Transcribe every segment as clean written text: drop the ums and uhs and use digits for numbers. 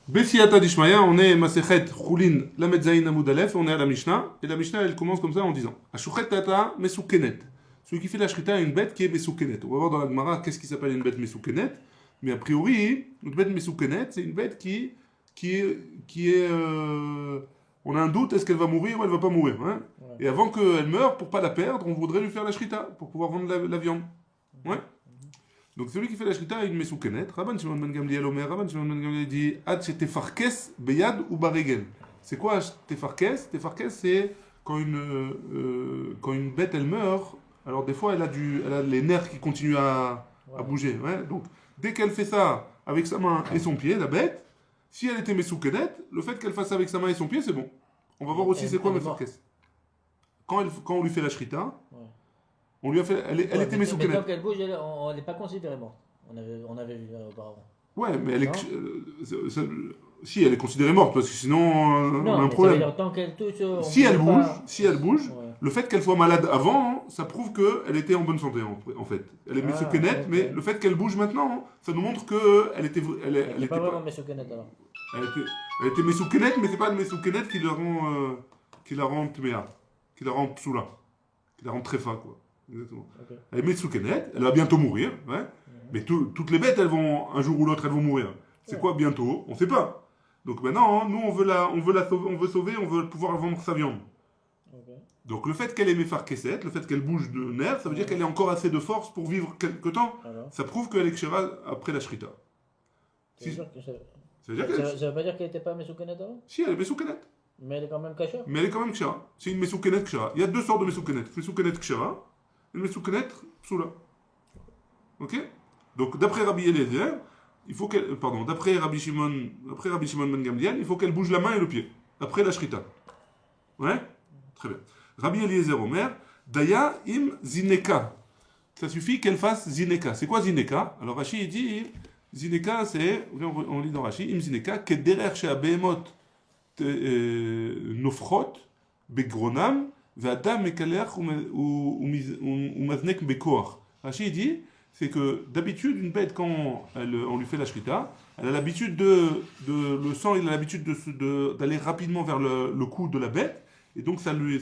Bessiyata Dishmaya, on est Masechet Choulin Lamed Zayin Amud Aleph, on est à la Mishnah, et la Mishnah elle commence comme ça en disant Ashuchet Tata Mesoukenet. Celui qui fait la shrita a une bête qui est Mesoukenet. On va voir dans la Gemara qu'est-ce qui s'appelle une bête Mesoukenet, mais a priori, une bête Mesoukenet, c'est une bête qui est. On a un doute, est-ce qu'elle va mourir ou elle va pas mourir, hein. Ouais. Et avant qu'elle meure, pour pas la perdre, on voudrait lui faire la shrita, pour pouvoir vendre la viande. Ouais. Donc celui qui fait la shrita a une mesoukenet. Rabban Shimon ben Gamliel Omer, Rabban Shimon ben Gamliel dit Ad shetefarkes beyad ou baregel. C'est quoi tefarkes? Tefarkes, c'est quand une bête elle meurt, alors des fois elle a les nerfs qui continuent à bouger. Ouais. Donc dès qu'elle fait ça avec sa main et son pied, la bête, si elle était mesoukenet, le fait qu'elle fasse ça avec sa main et son pied, c'est bon. On va voir aussi c'est quoi mefarkes. Quand on lui fait la shrita, Ouais. on lui a fait, elle était Mais mesoukenet. tant qu'elle bouge, on n'est pas considérée morte. On avait vu auparavant. Ouais, mais elle est. Non. Si, elle est considérée morte, parce que sinon, on a Non, un mais ça veut problème. dire tant qu'elle touche. Si elle bouge, si elle bouge, Ouais. le fait qu'elle soit malade avant, ça prouve qu'elle était en bonne santé, en fait. Elle est Ah, mesoukenet, ok. mais le fait qu'elle bouge maintenant, ça nous montre qu'elle était. Elle Elle n'est était pas vraiment pas. Mesoukenet alors. Elle était mesoukenet, mais c'est pas le mesoukenet qui la rend tméa, qui la rend psoula, qui la rend tréfa, quoi. Exactement. Ok. Elle est mesoukenet, elle va bientôt mourir, ouais. Mais toutes les bêtes, elles vont, un jour ou l'autre, elles vont mourir. C'est Ouais. quoi bientôt? On ne sait pas. Donc maintenant, hein, nous, on veut sauver, on veut pouvoir vendre sa viande. Ok. Donc le fait qu'elle ait méfarkesset, le fait qu'elle bouge de nerfs, ça veut dire qu'elle ait encore assez de force pour vivre quelque temps. Alors. Ça prouve qu'elle est kshera après la shrita. Ça veut Si, dire que ça. ça veut dire qu'elle Ça veut pas dire qu'elle n'était pas Mesoukenet avant. si, elle est mesoukenet. Mais elle est quand même cachée. Mais elle est quand même kshera. C'est une mesoukenet kshera. Il y a deux sortes de mesoukenet. Mesoukenet kshera et mesoukenet psula. Ok? Donc d'après Rabbi Eliezer, il faut qu'elle, pardon, d'après Rabbi Shimon ben Gamliel, il faut qu'elle bouge la main et le pied après la shrita. Ouais? Très bien. Rabbi Eliezer Omer, Daya im zineka. Ça suffit qu'elle fasse zineka. C'est quoi zineka? Alors Rashi il dit zineka c'est, on lit dans Rashi, im zineka kederer she'abehemot nofrot begronam ve'adam mekalech umaznek bekoach. Rashi il dit c'est que d'habitude, une bête, quand on lui fait la shrita, elle a l'habitude le sang, il a l'habitude d'aller rapidement vers le cou de la bête, et donc ça lui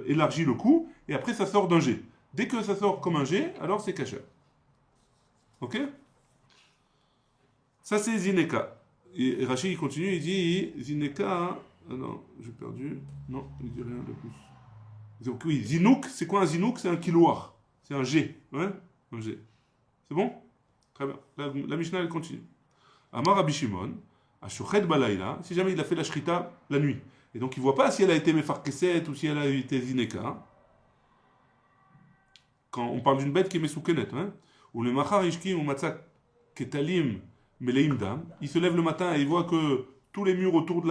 élargit le cou, et après ça sort d'un jet. Dès que ça sort comme un jet, alors c'est kasher. Ok? Ça c'est zineka. Et Rachid il continue, il dit zineka. Ah non, j'ai perdu. Non, il dit rien de plus. Donc oui, zinouk, c'est quoi un zinouk? C'est un kiloar. C'est un jet. Ouais? Un jet. C'est bon? Très bien. La Mishnah elle continue. Amar Rabbi Shimon, Ashochet Balaïla, si jamais il a fait la shrita la nuit, et donc il ne voit pas si elle a été mefarkeset ou si elle a été zineka, quand on parle d'une bête qui est mesoukenet, hein, ou le machar ishki ou matzak ketalim meleim dam, il se lève le matin et il voit que tous les murs autour de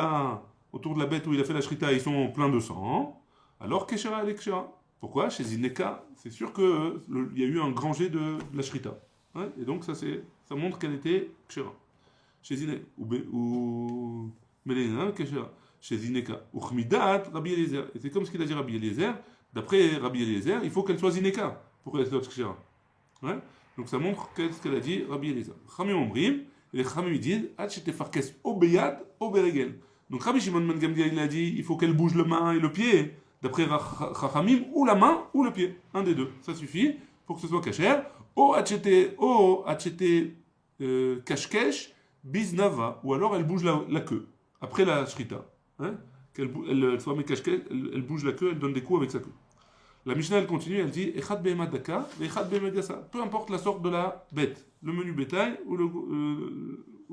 la bête où il a fait la shrita, ils sont pleins de sang, alors keshera elle est keshera. Pourquoi? Chez zineka, c'est sûr qu'il y a eu un grand jet de la shrita. Ouais, et donc ça montre qu'elle était kshera. Chez Zineka, ou Mélina, kshera. Chez Zineka, ou Chmidat, Rabbi Eliezer. Et c'est comme ce qu'il a dit Rabbi Eliezer. D'après Rabbi Eliezer, il faut qu'elle soit Zineka pour qu'elle soit kshera. Ouais? Donc ça montre ce qu'elle a dit Rabbi Eliezer. Chamim Omrim, et les Chamim disent, Ad shetefarkes o beyad o beregel. Donc Rabbi Shimon ben Gamliel il a dit, il faut qu'elle bouge la main et le pied. D'après Chachamim, ou la main ou le pied. Un des deux. Ça suffit pour que ce soit kasher. O achete kashkesh biznava. Ou alors elle bouge la queue. Après la shrita. Hein? Elle soit kashkesh, elle bouge la queue, elle donne des coups avec sa queue. La Mishnah elle continue, elle dit Echad behemad daka, echad behemad gasa. Peu importe la sorte de la bête. Le menu bétail ou le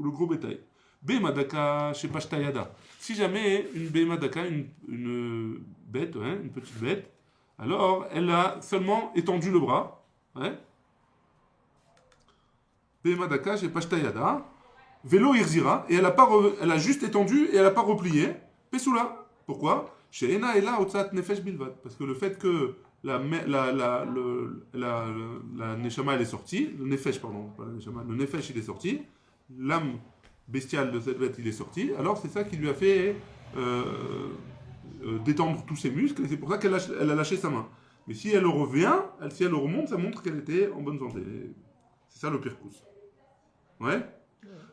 gros bétail. Bemadaka chez Pashtayada. Si jamais une Bemadaka, une bête, hein, une petite bête, alors elle a seulement étendu le bras. Hein. Bemadaka chez Pashtayada. Vélo Irzira, et elle a juste étendu et elle n'a pas replié. Pessoula. Pourquoi? Chez Ena et là, Otsat Nefesh Bilvad. Parce que le fait que la Neshama elle est sortie, le Nefesh, pardon, pas la Neshama, le Nefesh il est sorti, l'âme bestiale de cette bête il est sorti, alors c'est ça qui lui a fait détendre tous ses muscles, et c'est pour ça qu'elle a lâché sa main. Mais si elle revient, si elle remonte, ça montre qu'elle était en bonne santé. C'est ça le pirkous. Ouais?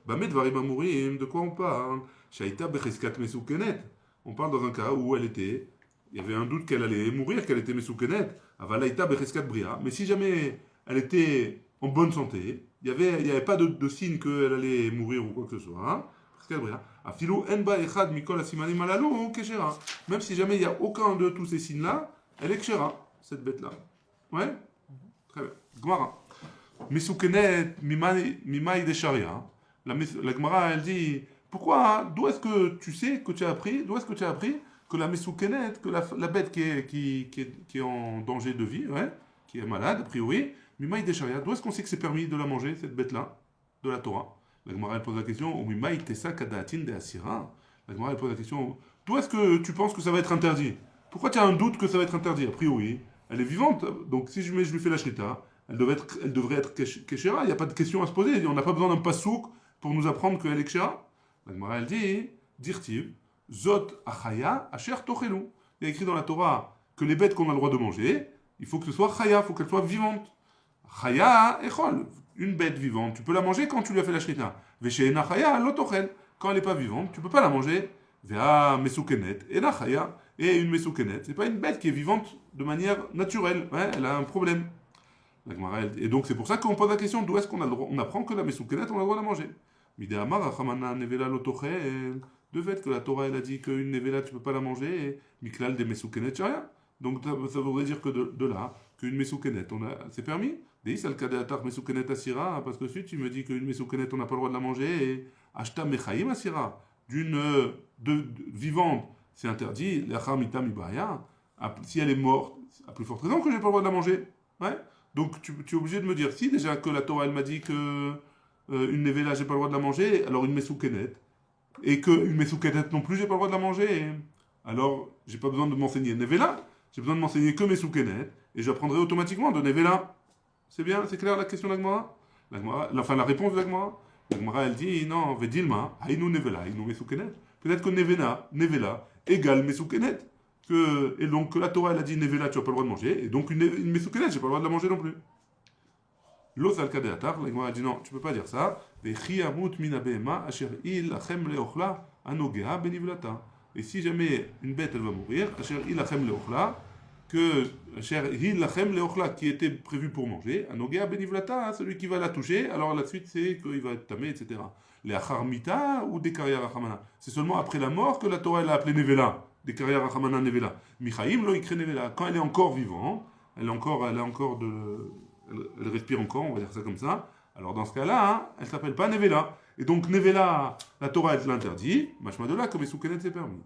Bamet Varim Amourim, de quoi on parle? Shaita Becheskat Mesoukenet. On parle dans un cas où elle était, il y avait un doute qu'elle allait mourir, qu'elle était Mesoukenet. Avalaita Becheskat Bria. Mais si jamais elle était en bonne santé, il y avait pas de signe qu'elle allait mourir ou quoi que ce soit. Hein? Becheskat Bria. Afilou Enba Echad Mikol Asimanim Alalou Keshera. Même si jamais il n'y a aucun de tous ces signes-là, elle est Keshera, cette bête-là. Ouais? Très bien. Gmara. Mesoukenet Mimai de Sharia. La Gemara, elle dit, pourquoi, d'où est-ce que tu sais que tu as appris, d'où est-ce que tu as appris que la Mesoukenet, que la bête qui est en danger de vie, ouais, qui est malade, a priori, Mimaï des Sharia, d'où est-ce qu'on sait que c'est permis de la manger, cette bête-là, de la Torah? La Gemara, elle pose la question, ou Mimaï Tessa Kadatin de Asira. La Gemara, elle pose la question, d'où est-ce que tu penses que ça va être interdit? Pourquoi tu as un doute que ça va être interdit? A priori, elle est vivante, donc si je lui fais la shrita, elle devrait être Keshera, il n'y a pas de question à se poser, on n'a pas besoin d'un pasouk pour nous apprendre qu'elle est Kshera. La Gemara, elle dit, Dirtiv, Zot Achaya Asher Tochelu. Il y a écrit dans la Torah que les bêtes qu'on a le droit de manger, il faut que ce soit Chaya, il faut qu'elle soit vivante. Chaya Echol, une bête vivante, tu peux la manger quand tu lui as fait la shrita. Vesheena Chaya Lotochel, quand elle n'est pas vivante, tu peux pas la manger. Vea Mesoukenet, Ena Chaya, et une Mesoukenet, c'est pas une bête qui est vivante de manière naturelle, ouais, elle a un problème. La Gemara, et donc c'est pour ça qu'on pose la question, d'où est-ce qu'on a le droit, on apprend que la Mesoukenet, on a le droit de la manger. De fait que la Torah elle a dit qu'une nevela tu peux pas la manger et miklal des mesoukenet sharia. Donc ça voudrait dire que de là qu'une mesoukenet c'est permis. Des al kadeatar mesoukenet asira parce que si tu me dis qu'une mesoukenet on n'a pas le droit de la manger et ashta mechaim asira d'une vivante c'est interdit l'achar mitam ibaya si elle est morte à plus forte raison que j'ai pas le droit de la manger. Ouais. Donc tu es obligé de me dire si déjà que la Torah elle m'a dit que une nevela, j'ai pas le droit de la manger, alors une mesoukenet. Et qu'une mesoukenet non plus, j'ai pas le droit de la manger. Alors, j'ai pas besoin de m'enseigner nevela, j'ai besoin de m'enseigner que mesoukenet, et j'apprendrai automatiquement de nevela. C'est bien, c'est clair la question de l'Agmara? Enfin, la réponse de l'Agmara. L'Agmara, elle dit, non, vedilma, haïnou nevela, haïnou mesoukenet. Peut-être que nevela, égale mesoukenet. Et donc, que la Torah, elle a dit nevela, tu n'as pas le droit de manger, et donc une mesoukenet, j'ai pas le droit de la manger non plus. L'os al kadeatar, la Gemara dit non, tu peux pas dire ça. Et si jamais une bête elle va mourir, qui était prévu pour manger, anogea benivlata, celui qui va la toucher, alors la suite c'est qu'il va être tamé, etc. Les acharmita ou des carrières achamana. C'est seulement après la mort que la Torah elle a appelé nevela, des carrières achamana nevela. Michaim lo ikre nevela. Quand elle est encore vivante, elle respire encore, on va dire ça comme ça. Alors dans ce cas-là, hein, elle s'appelle pas Nevela. Et donc Nevela, la Torah elle l'interdit, machma de là, comme Mesoukenet c'est permis.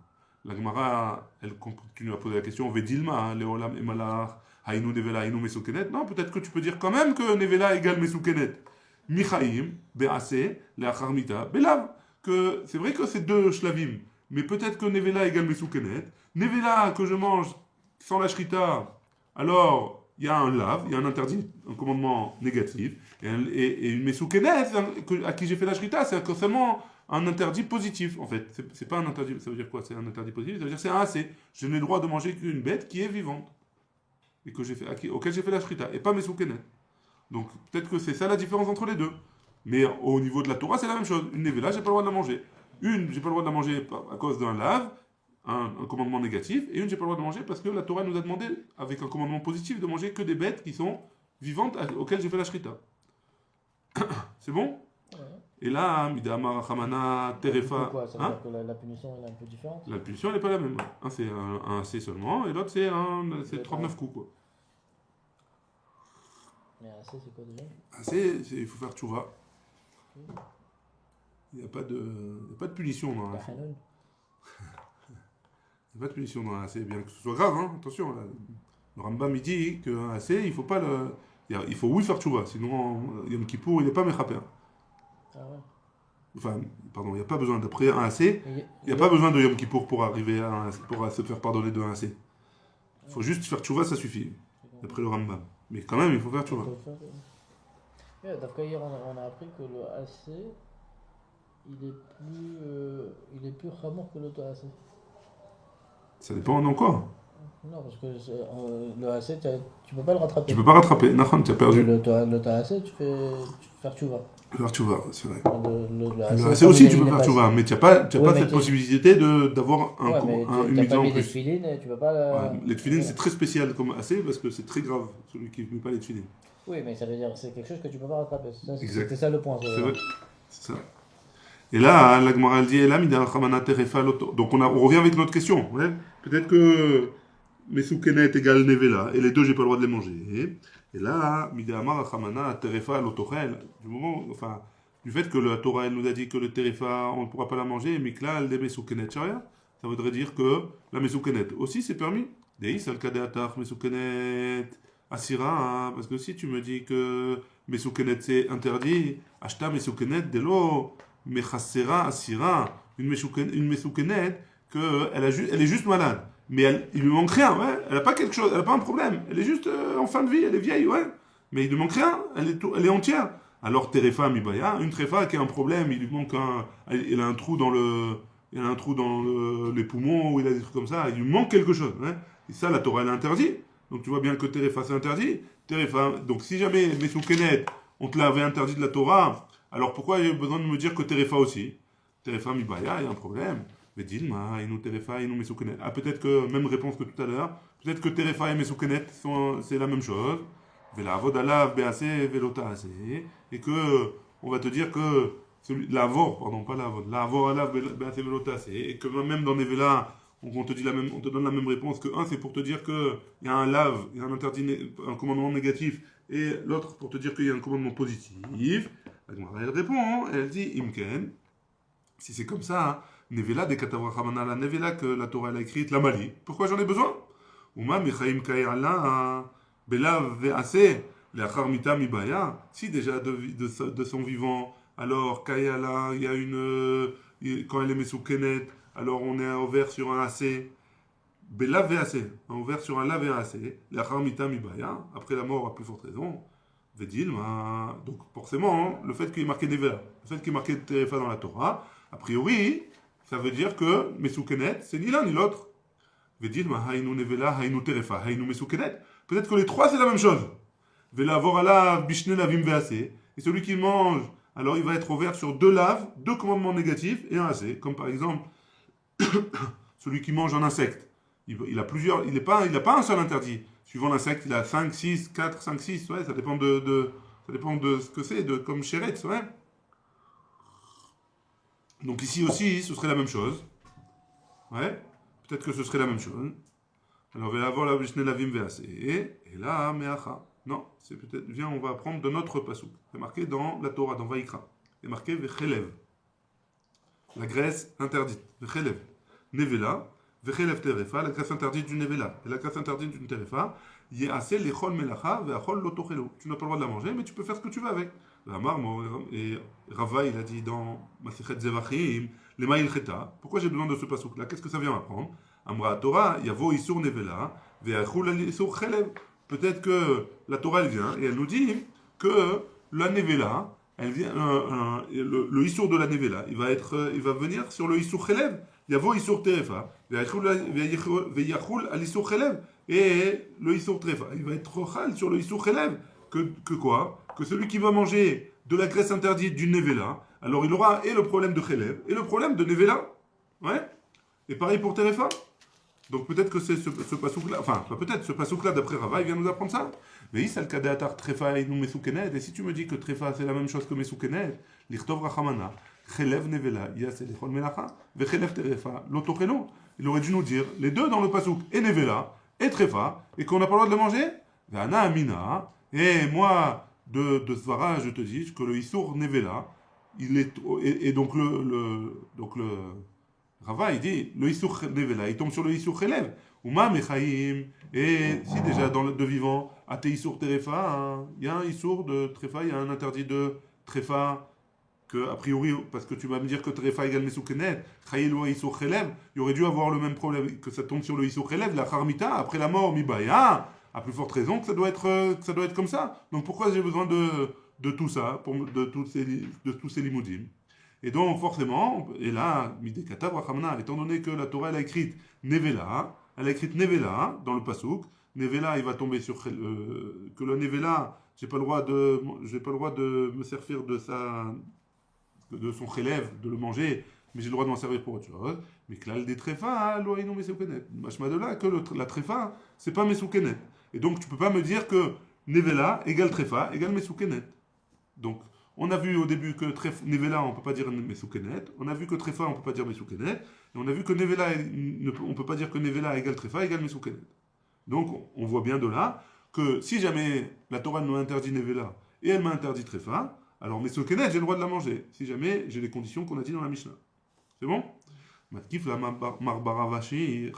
La Gemara, elle continue à poser la question, Vedilma, Leolam Emalach, Haïnou Nevela, Haïnou Mesoukenet. Non, peut-être que tu peux dire quand même que Nevela égale Mesoukenet. Michaim, Be'ase, Le'acharmita, Belav. Que c'est vrai que c'est deux shlavim, mais peut-être que Nevela égale Mesoukenet. Nevela que je mange sans la shrita, alors il y a un lave, il y a un interdit, un commandement négatif, et une mesoukenet à qui j'ai fait la shrita, c'est seulement un interdit positif, en fait. C'est pas un interdit, ça veut dire quoi? C'est un interdit positif, ça veut dire c'est un assez. Je n'ai le droit de manger qu'une bête qui est vivante, et auquel j'ai fait la shrita, et pas mesoukenet. Donc peut-être que c'est ça la différence entre les deux. Mais au niveau de la Torah, c'est la même chose. Une nevela, j'ai pas le droit de la manger. Une, j'ai pas le droit de la manger à cause d'un lave, un commandement négatif, et une j'ai pas le droit de manger parce que la Torah nous a demandé, avec un commandement positif, de manger que des bêtes qui sont vivantes auxquelles j'ai fait la shrita. C'est bon? Ouais. Et là, Midama Rachamana Terefa. Pourquoi? Ça veut dire que la punition elle est un peu différente? La punition elle n'est pas la même. Un c'est un C seulement, et l'autre c'est 39 coups quoi. Mais un C c'est quoi déjà? Un C, il faut faire tchouva. Il n'y a pas de punition dans un C. Il n'y a pas de punition dans un AC, bien que ce soit grave, hein, attention. Là. Le Rambam il dit qu'un AC, il faut pas le. Il faut oui faire tchouva, sinon Yom Kippour il n'est pas méchapé. Ah ouais. Enfin, pardon, il n'y a pas besoin d'après un AC, il n'y a pas besoin de Yom Kippour pour arriver pour se faire pardonner de un AC. Il faut juste faire tchouva, ça suffit, d'après le Rambam. Mais quand même, il faut faire tchouva. D'après hier, on a appris que le AC, il est plus ramor que l'auto AC. Ça dépend de quoi. Non, parce que le AC, tu peux pas le rattraper. Tu peux pas rattraper. Nahon, tu as perdu. Le AC, tu peux faire tchouva. Faire tchouva, c'est vrai. Le Le AC, AC comme aussi, il tu est, peux il est faire passé. tchouva, mais tu n'as pas, Ouais, mais cette possibilité d'avoir ouais, mais une t'as mitzvah pas en mis des plus. tefilines, tu peux pas. Ouais, les tefilines, Voilà. c'est très spécial comme AC parce que c'est très grave, celui qui ne met pas les tefilines. Oui, mais ça veut dire que c'est quelque chose que tu peux pas rattraper. Exact. C'était ça le point. C'est vrai. C'est ça. Et là, la Gemara elle dit, Ela mida chamana terefa loto. Donc on revient avec notre question. Ouais. Peut-être que Mesoukenet égale Nevela, et les deux, j'ai pas le droit de les manger. Et là, mida amar chamana terefa lotochel. Du moment, enfin, du fait que la Torah elle nous a dit que le terefa, on ne pourra pas la manger, mais que là, elle est Mesoukenet sharia, ça voudrait dire que la Mesoukenet aussi, c'est permis. Deis al kadeatar Mesoukenet asira, parce que si tu me dis que Mesoukenet c'est interdit, acheta Mesoukenet de l'eau. Mechassera Asira, une Mesoukenet, elle est juste malade. Mais il lui manque rien, ouais. Elle n'a pas quelque chose, elle n'a pas un problème. Elle est juste en fin de vie, elle est vieille, ouais. Mais il lui manque rien, elle est entière. Alors Terefa Mibaya, une Terefa qui a un problème, il lui manque il a un trou dans les poumons, ou il a des trucs comme ça, il lui manque quelque chose, hein. Et ça, la Torah, elle interdit. Donc tu vois bien que Terefa, c'est interdit. Terefa, donc si jamais Mesoukenet, on te l'avait interdit de la Torah, alors pourquoi j'ai besoin de me dire que Terefa aussi? Terefa Mibaya, il y a un problème. Mais Dilma, Inou Terefa, Inou Mesoukenet. Ah, peut-être que, même réponse que tout à l'heure, peut-être que Terefa et Mesoukenet c'est la même chose. Vela Vodala, BAC, Velota AC. Et que, on va te dire que, l'Avor, pardon, pas l'Avod, l'Avor, Alav, BAC, Velota AC. Et que même dans les Vela, on te donne la même réponse que un, c'est pour te dire qu'il y a un lave, il y a un interdit, un commandement négatif, et l'autre pour te dire qu'il y a un commandement positif. Elle répond, hein, elle dit Imken, si c'est comme ça, hein, Nevela de Katavrahamana, la Nevela que la Torah a écrite, la Mali. Pourquoi j'en ai besoin? Uma Mechaim Kairala, Bela Vease, Leachar Mita Mibaya. Si déjà de son vivant, alors Kairala, il y a quand elle est Mesoukenet, alors on est ouvert sur un AC. Bela Vease, ouvert sur un la Vease, Leachar Mita Mibaya, après la mort à plus forte raison. Vedil, donc forcément, hein, le fait qu'il y ait marqué Nevela, le fait qu'il y ait marqué Terefa dans la Torah, a priori, ça veut dire que Mesoukenet, c'est ni l'un ni l'autre. Vedil, Hainu Nevela, Hainu Terefa, Hainu Mesoukenet. Peut-être que les trois, c'est la même chose. Vela Vorala, Bishne Lavim Vease. Et celui qui mange, alors il va être ouvert sur deux laves, deux commandements négatifs et un AC. Comme par exemple, celui qui mange un insecte. Il a plusieurs, il n'a pas un seul interdit. Suivant l'insecte, il a 5, 6, 4, 5, 6, ouais, ça dépend ça dépend de ce que c'est, comme Sheretz, ouais. Donc ici aussi, ce serait la même chose. Ouais, peut-être que ce serait la même chose. Alors, on va avoir la Vishne Lavim Vease. Et là, Meacha. Non, c'est peut-être, viens, on va apprendre de notre pasouk. C'est marqué dans la Torah, dans Vaïkra. C'est marqué Vechelev. La graisse interdite. Vechelev. Nevela. Vechelev Terefa, la graisse interdite du Nevela. Et la graisse interdite d'une Terefa, Yéase lechol melacha veachol lotochelo. Tu n'as pas le droit de la manger, mais tu peux faire ce que tu veux avec. Et Rava, il a dit dans Masichet Zevachim, les Maïl Cheta. Pourquoi j'ai besoin de ce pasouk là? Qu'est-ce que ça vient m'apprendre? Amra Torah, Yavo Isur Nevela, veachul Isur Chelev. Peut-être que la Torah, elle vient et elle nous dit que la Nevela, elle vient, le Isur de la Nevela, il va venir sur le Isur Chelev. Yavo Isur Terefa, veachul al Isur Chelev. Et le Issour Trefa, il va être rochal sur le Issour Chelev. Que quoi? Que celui qui va manger de la graisse interdite du Nevela, alors il aura et le problème de Chelev et le problème de Nevela. Ouais. Et pareil pour Terefa. Donc peut-être que c'est ce pasouk-là, enfin, pas peut-être, ce pasouk-là d'après Rava, il vient nous apprendre ça. Mais il s'al kadeatar Trefa et nous Mesoukenet. Et si tu me dis que Trefa c'est la même chose que Mesoukenet, l'Ichtov Rachamana, Chelev Nevela, Yase Lechol Melacha, ve Chelev Terefa, Lotochelo. Il aurait dû nous dire les deux dans le pasouk et Nevela et Trefa, et qu'on n'a pas le droit de le manger. Vana Amina, et moi, de Svara, je te dis que le Issour Nevela, il est, et donc donc le Rava, il dit, le Issour Nevela, il tombe sur le Issour Chelev, Uma Mechaim, et si déjà dans de vivant, à tes Issour Terefa, il y a un Issour de Trefa, il y a un interdit de Trefa, que, a priori, parce que tu vas me dire que Trefa égale Mesoukenet, Chayil ou Issour Chelev, il aurait dû avoir le même problème, que ça tombe sur le Issour Chelev, la Charmita, après la mort, Mibaya, à plus forte raison que ça doit être comme ça. Donc pourquoi j'ai besoin de tout ça, de tous ces limoudim? Et donc forcément, et là, Midekata Brachamna, étant donné que la Torah elle a écrite Nevela, elle a écrit Nevela dans le pasouk. Nevela, il va tomber sur que le Nevela, j'ai pas le droit de me servir de son relève, de le manger, mais j'ai le droit de m'en servir pour autre chose. Mais que là, des tréfa, loïno mesoukenet. Machma de là, que la tréfa, c'est pas mesoukenet. Et donc, tu peux pas me dire que Nevela égale tréfa égale mesoukenet. Donc, on a vu au début que Nevela, on ne peut pas dire Mesoukenet. On a vu que Trefa, on ne peut pas dire Mesoukenet. Et on a vu que Nevela, on ne peut pas dire que Nevela égale Trefa égale Mesoukenet. Donc, on voit bien de là que si jamais la Torah m'a interdit Nevela et elle m'a interdit Trefa, alors Mesoukenet, j'ai le droit de la manger. Si jamais j'ai les conditions qu'on a dit dans la Mishnah. C'est bon? Matkif la Marbaravashi,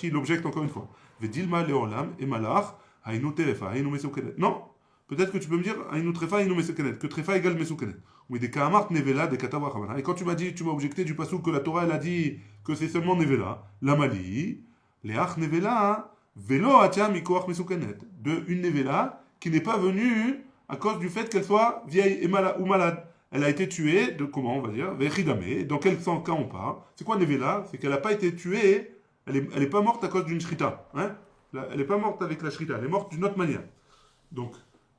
il objecte encore une fois. Vedilma leolam et malach, hainu terefa, hainu Mesoukenet. Non! Peut-être que tu peux me dire, que Trefa égale Mesoukenet. Oui, des Kahamart Nevela, des Katawachamana. Et quand tu m'as objecté du passage que la Torah, elle a dit que c'est seulement Nevela, la Mali, Léach Nevela, Velo Atia Mikoach Mesoukenet. De une Nevela qui n'est pas venue à cause du fait qu'elle soit vieille et ou malade. Elle a été tuée de, comment on va dire, Vechidame. Dans quel cas on parle? C'est quoi Nevela? C'est qu'elle n'a pas été tuée, elle est pas morte à cause d'une shrita. Hein? Elle n'est pas morte avec la shrita, elle est morte d'une autre manière. Donc,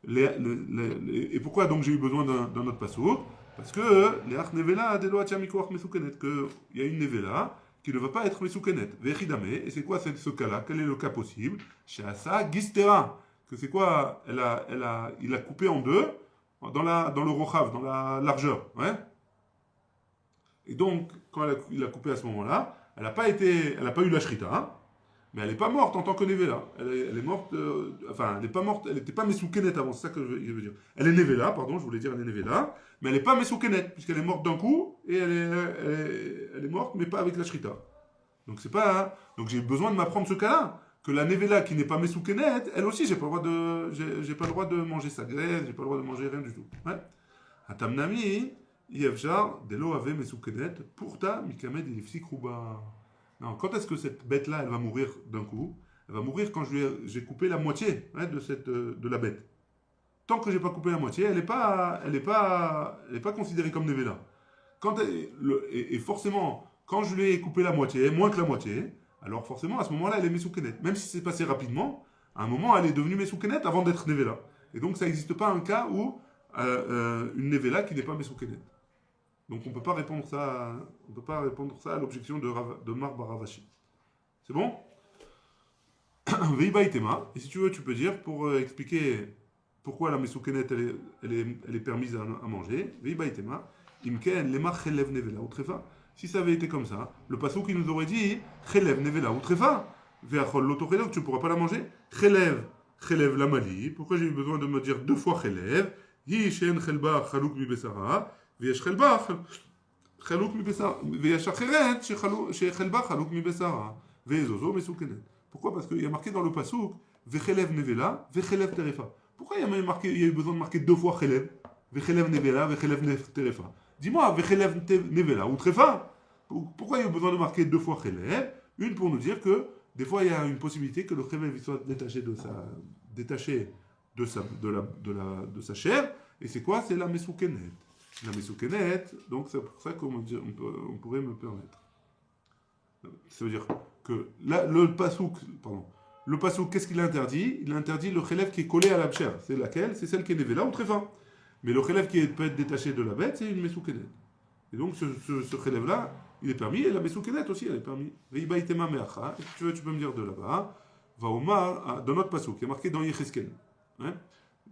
et pourquoi donc j'ai eu besoin d'un autre passouk? Parce que les ach nevela adelo atchamikoach mesoukenet, qu'il y a une nevela qui ne va pas être mesoukenet. Vechidame, et c'est quoi ce cas-là? Quel est le cas possible? Chez Asa Gistera, que c'est quoi? Il a coupé en deux dans le rochav, dans la largeur. Ouais. Et donc, quand il a coupé à ce moment-là, elle n'a pas eu la shrita, hein, mais elle n'est pas morte en tant que Nevela. Elle est morte, elle n'est pas morte, elle n'était pas Mesoukenet avant, c'est ça que je veux dire. Elle est Nevela, pardon, je voulais dire elle est Nevela, mais elle n'est pas Mesoukenet, puisqu'elle est morte d'un coup, et elle est morte, mais pas avec la Shrita. Donc c'est pas, hein. Donc j'ai besoin de m'apprendre ce cas-là, que la Nevela qui n'est pas Mesoukenet, elle aussi, j'ai pas le droit de manger sa graisse, j'ai pas le droit de manger rien du tout. Ouais. Atamnami, Yevjar, Delo Ave Mesoukenet, Pourta, Mikamed, Ilifsik Rouba. Non, quand est-ce que cette bête-là, elle va mourir d'un coup? Elle va mourir quand j'ai coupé la moitié, hein, de la bête. Tant que j'ai pas coupé la moitié, elle n'est pas considérée comme Nevela. Et forcément, quand je lui ai coupé la moitié, moins que la moitié, alors forcément, à ce moment-là, elle est Mesoukenet. Même si c'est passé rapidement, à un moment, elle est devenue Mesoukenet avant d'être Nevela. Et donc, ça n'existe pas un cas où une Nevela qui n'est pas Mesoukenet. Donc on ne peut pas répondre ça à l'objection de Mar Baravashi. C'est bon? Veiba itema. Et si tu veux, tu peux dire, pour expliquer pourquoi la mesoukenet elle est permise à manger, Veiba itema, imken lema chelev nevela ou trefa. Si ça avait été comme ça, le passou qui nous aurait dit chelev nevela ou trefa, veachol l'autochelev, tu ne pourras pas la manger. Chelev la mali. Pourquoi j'ai eu besoin de me dire deux fois chelev? Hi shen chelba chalouk mi besara. ויש חלבה חלוק מבשר, ויש אחרת שחלבה חלוק מבשרה, וזוזו מסוכנת. Pourquoi? Parce qu'il y a marqué dans le pasouk, vechelev nevela, vechelev terefa. Pourquoi il y a eu besoin de marquer deux fois chelev, vechelev nevela, vechelev terefa? Dis-moi, vechelev nevela ou trefa? Pourquoi il y a eu besoin de marquer deux fois chelev? Une pour nous dire que des fois il y a une possibilité que le chelev soit détaché de sa chair, et c'est quoi? C'est la mesoukenet. La mesoukenet, donc c'est pour ça qu'on pourrait me permettre. Ça veut dire que le pasouk, qu'est-ce qu'il interdit? Il interdit le chélève qui est collé à la chair. C'est laquelle? C'est celle qui est nevela ou tréfa. Mais le chélève qui peut être détaché de la bête, c'est une mesoukenet. Et donc ce chélève-là, il est permis, et la mesoukenet aussi, elle est permis. Veiba itema meacha, et si tu peux me dire de là-bas, va Omar, dans notre pasouk, qui est marqué dans Yecheskel.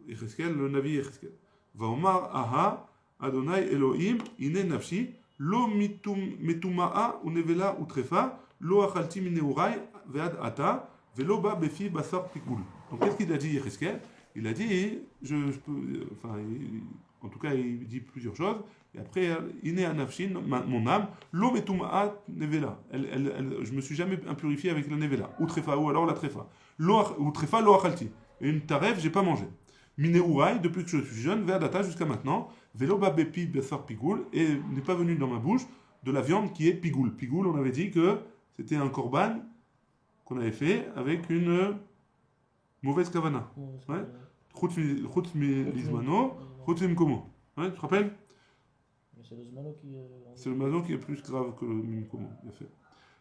Yecheskel, le Navi Yecheskel. Va Omar, aha, Adonai Elohim, ine nafshi, lo metumaa ou nevela ou trefa, lo achalti mineurai, vead ata, velo ba befi basar pikul. Donc qu'est-ce qu'il a dit Yecheskel? Il a dit, en tout cas il dit plusieurs choses, et après, ine anafshi, mon âme, lo metumaa nevela. Je me suis jamais impurifié avec la nevela, ou trefa, ou alors la trefa. Ou trefa, lo achalti. Et une taref, j'ai pas mangé. Mineurai, depuis que je suis jeune, vead ata jusqu'à maintenant, Velo ba bepi besar pigoul, et n'est pas venu dans ma bouche de la viande qui est pigoul. Pigoul, on avait dit que c'était un korban qu'on avait fait avec une mauvaise kavana. Chutz lizmano, chutz mimkomo. Tu te rappelles? C'est le zmano qui... C'est le zmano qui est plus grave que le mimkomo. Bien fait.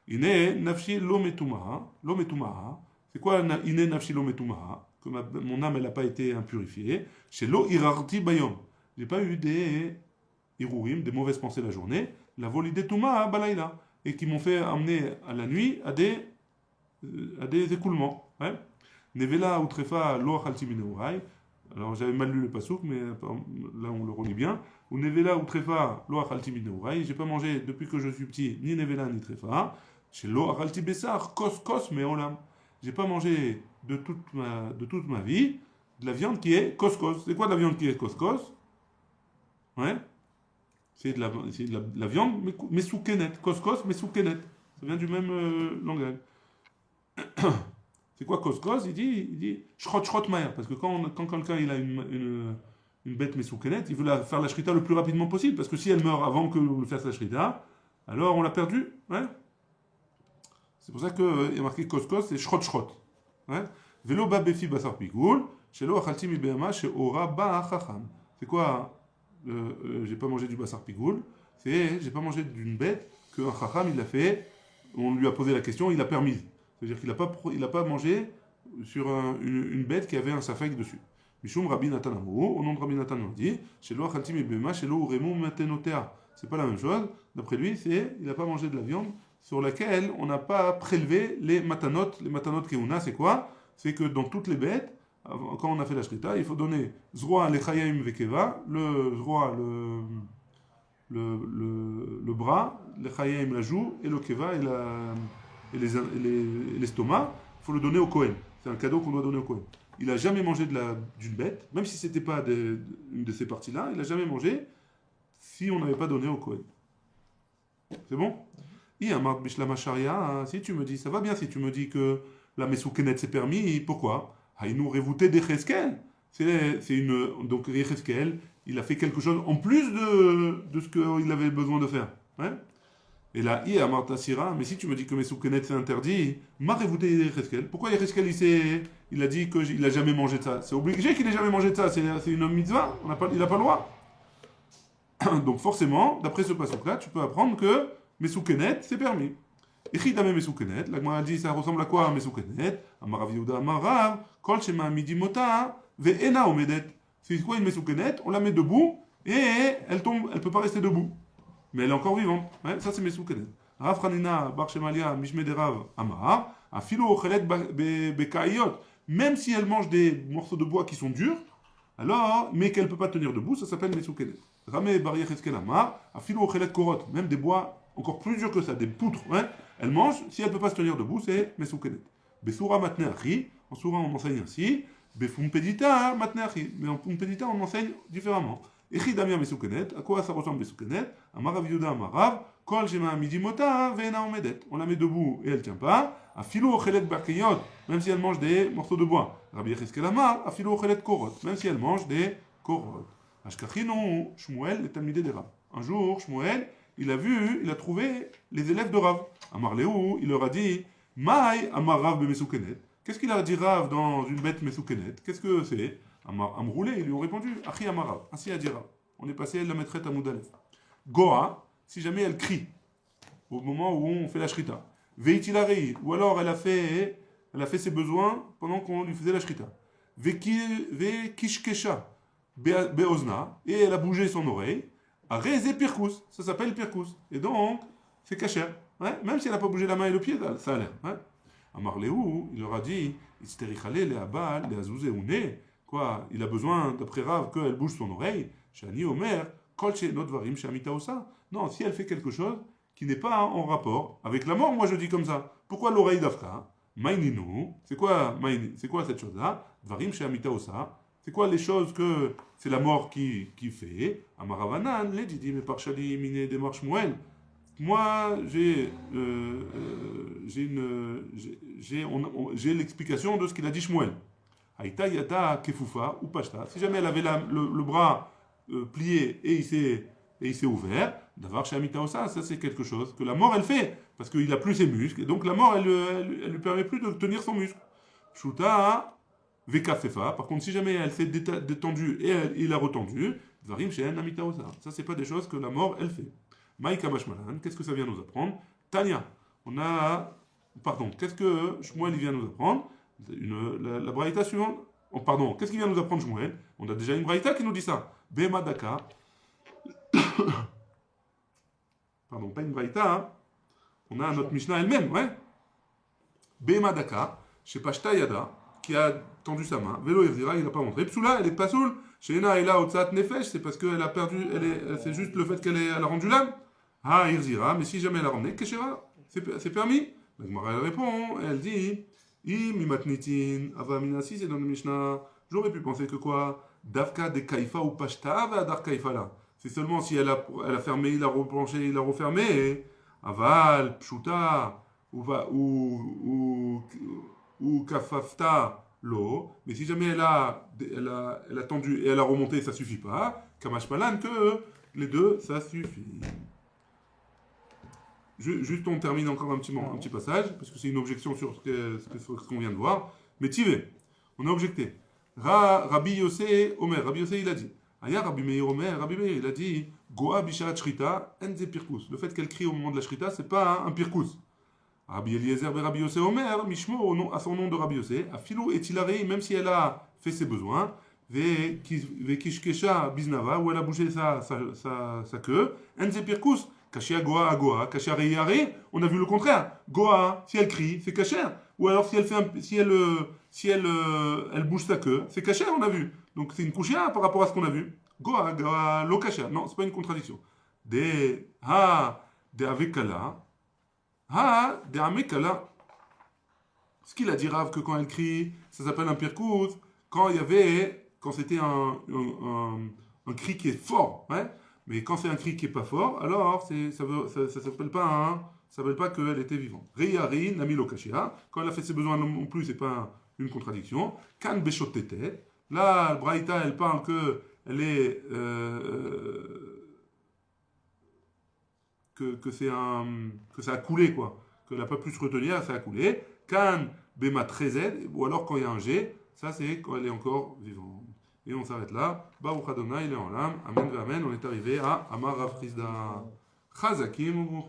Ine nafshi lo metumaha. Lo metumaha. C'est quoi ine nafshi lo metumaha? Que mon âme, elle n'a pas été impurifiée. Chez lo irarti bayom. J'ai pas eu des irurim, des mauvaises pensées la journée. La volide tumaha balayla. Et qui m'ont fait amener à la nuit à des écoulements. Ouais. Nevela ou trefa lo achalti mineurai. Alors j'avais mal lu le pasouk, mais là on le relit bien. Ou nevela ou trefa lo achalti mineurai. J'ai pas mangé depuis que je suis petit ni nevela ni trefa. Chez lo achalti bessar kos mais olam. J'ai pas mangé de toute ma vie de la viande qui est kos. C'est quoi de la viande qui est kos? Ouais. C'est de la viande mais sous kenet. Kos mais sous kenet. Ça vient du même langage. C'est quoi kos? Il dit shrot maya. Parce que quand quelqu'un il a une bête mesoukenet, il veut faire la shrita le plus rapidement possible. Parce que si elle meurt avant que l'on fasse la shrita, alors on l'a perdue. Ouais. C'est pour ça qu'il y a marqué kos, c'est shrot. Ouais. Velo ba befi basar pigoul, shelo achalti mi be'ama she'ora ba chacham. C'est quoi j'ai pas mangé du basar pigoul? C'est j'ai pas mangé d'une bête qu'un chacham il a fait, on lui a posé la question, il a permis. C'est-à-dire qu'il n'a pas mangé sur une bête qui avait un safek dessus. Mishum Rabbi Natan Amou, au nom de Rabbi Natan, on dit Shelo achalti mi be'ama shelo uremu matenotea. C'est pas la même chose. D'après lui, il n'a pas mangé de la viande sur laquelle on n'a pas prélevé les matanot. Les matanot keuna, c'est quoi? C'est que dans toutes les bêtes, quand on a fait la shrita, il faut donner zroa lechayim vekeva, le zroa, le bras, lechayim la joue, et le keva et l'estomac, il faut le donner au Kohen. C'est un cadeau qu'on doit donner au Kohen. Il n'a jamais mangé d'une bête, même si ce n'était pas une de ces parties-là, il n'a jamais mangé si on n'avait pas donné au Kohen. C'est bon? Si tu me dis, ça va bien si tu me dis que la mesoukenet c'est permis, pourquoi? Haïnou révouté d'Echeskel. Donc Echeskel, il a fait quelque chose en plus de ce qu'il avait besoin de faire. Ouais? Et là, mais si tu me dis que mesoukenet c'est interdit, ma révouté d'Echeskel. Pourquoi Echeskel il a dit qu'il n'a jamais mangé de ça? C'est obligé qu'il n'ait jamais mangé de ça, c'est une mitzvah, il n'a pas le droit. Donc forcément, d'après ce passage-là, tu peux apprendre que mesoukenet c'est permis. Echidame mesoukenet, la Gemara dit ça ressemble à quoi mesoukenet? Amarav Yehuda Amarav, kol shema midi mota ve'ena omedet. C'est quoi une mesoukenet? On la met debout et elle tombe, elle peut pas rester debout, mais elle est encore vivante. Ouais, ça c'est mesoukenet. Rav Hanina bar Shemalia mishmederav Amarav, afilo ochelet bekaiyot. Même si elle mange des morceaux de bois qui sont durs, alors, mais qu'elle peut pas tenir debout, ça s'appelle mesoukenet. Ramé bar Yecheskel Amar, afilo ochelet korot. Même des bois encore plus durs que ça, des poutres. Ouais. Elle mange, si elle ne peut pas se tenir debout, c'est mesoukenet. Besura matneachi, en soura on enseigne ainsi. Befumpedita matneachi, mais en pumpedita on enseigne différemment. Echidamia mesoukenet, à quoi ça ressemble mesoukenet? Amarav Yuda Amarav, kol shema midimota ve'ena omedet. On la met debout et elle ne tient pas. Afilo ochelet barkeyot, même si elle mange des morceaux de bois. Rabbi Yecheskel Amar, afilo ochelet korot, même si elle mange des korot. Ashkachinu Shmuel, les Talmidei des Rav. Un jour, Shmuel, il a trouvé les élèves de Rav. Amar Léou, il leur a dit Maï Amar Rav be mesoukenet. Qu'est-ce qu'il a dit Rav dans une bête mesoukenet? Qu'est-ce que c'est? Amroulé, ils lui ont répondu Achi Amar Rav. Ainsi a dit Rav. On est passé la maîtresse à Moudalef. Goa, si jamais elle crie au moment où on fait la shrita. Veitilari, ou alors elle a fait ses besoins pendant qu'on lui faisait la shrita. Vekishkesha beozna, et elle a bougé son oreille. Arrêtez pirkous, ça s'appelle pirkous. Et donc, c'est cachère. Ouais? Même si elle n'a pas bougé la main et le pied, ça a l'air. Ouais? Amar Léou, il leur a dit quoi? Il a besoin, d'après Rav, qu'elle bouge son oreille. Shani Omer, Kolche Notvarim Shamita Osa. Non, si elle fait quelque chose qui n'est pas en rapport avec la mort, moi je dis comme ça. Pourquoi l'oreille d'Afka? Maininu, c'est quoi cette chose-là? Dvarim Shamita Osa. C'est quoi les choses que c'est la mort qui fait? Amaravanan, les didi, mais par Shali, Mine, démarche Shmuel. Moi, j'ai l'explication de ce qu'il a dit Shmuel. Aïta yata kefufa ou pashta. Si jamais elle avait le bras plié et il s'est ouvert, d'avoir shamita osa, ça c'est quelque chose que la mort elle fait, parce qu'il a plus ses muscles, et donc la mort elle lui permet plus de tenir son muscle. Shuta Vekafefa. Par contre, si jamais elle s'est détendue et il a retendu, Varim Shehen Amita Osa. Ça, c'est pas des choses que la mort, elle fait. Maïka Bashmalan, qu'est-ce que ça vient nous apprendre? Tania, on a... Pardon, qu'est-ce que Shmuel il vient nous apprendre? La braïta suivante. Oh, pardon, qu'est-ce qu'il vient nous apprendre Shmuel? On a déjà une braïta qui nous dit ça. Bema daka. Pardon, pas une braïta, hein. On a notre Mishnah elle-même, ouais. Bema daka, chez Pashta Yada, qui a tendu sa main. Vélo Irzira, il n'a pas montré. Psoula, elle est pas saoule. Chez Ena, elle a Otsat Nefesh, c'est parce qu'elle a perdu, c'est juste le fait elle a rendu l'âme. Ah, Irzira, mais si jamais elle a ramené, Keshera, c'est permis. La Gemara, elle répond, elle dit, Mimatnitin, Avamina, si c'est dans le Mishnah, j'aurais pu penser que quoi? Davka de Kaifa ou Pashta, Vadar Kaifa là. C'est seulement si elle a fermé, il a replanché, il a refermé. Aval, Pshuta, ou Kafafta, l'eau. Mais si jamais elle a tendu et elle a remonté, ça suffit pas. Kamash Palan, que les deux, ça suffit. Juste on termine encore un petit passage, parce que c'est une objection sur ce qu'on vient de voir. Mais Tivé, on a objecté. Rabbi Yossé Omer, Rabbi Yossé il a dit. Aya Rabbi Meir Omer, Rabbi Meir il a dit Goa Bisharat Shrita, Enze Pirkus. Le fait qu'elle crie au moment de la Shrita, c'est pas un Pirkus. Rabbi Eliezer et Rabbi Yossé Omer, Mishmo à son nom de Rabbi Yossé, Afilo et Tilare, même si elle a fait ses besoins, Ve Kishkesha Biznava, où elle a bougé sa queue, Enze Pirkus. Kashia Goa à Goa, Kashia Reyare, on a vu le contraire. Goa, si elle crie, c'est Kasher. Ou alors si elle bouge sa queue, c'est Kasher, on a vu. Donc c'est une Kushia par rapport à ce qu'on a vu. Goa, Goa, lo Kasher. Non, c'est pas une contradiction. De Avekala. De Amekala. Ce qu'il a dit Rav que quand elle crie, ça s'appelle un pirkous. Quand c'était un cri qui est fort, ouais. Mais quand c'est un cri qui est pas fort, alors ça s'appelle pas qu'elle était vivante. Riyari nami lokashia. Quand elle a fait ses besoins non plus, c'est pas une contradiction. Kan beshot tete. Là, le Braïta, elle parle que elle est que ça a coulé quoi, qu'elle n'a pas pu se retenir, ça a coulé. Kan bema trezed, ou alors quand il y a un G, ça c'est quand elle est encore vivante. Et on s'arrête là. Baruch Adonai, il est en l'âme. Amen, amen. On est arrivé à Amar Rav Chizda. Chazakim,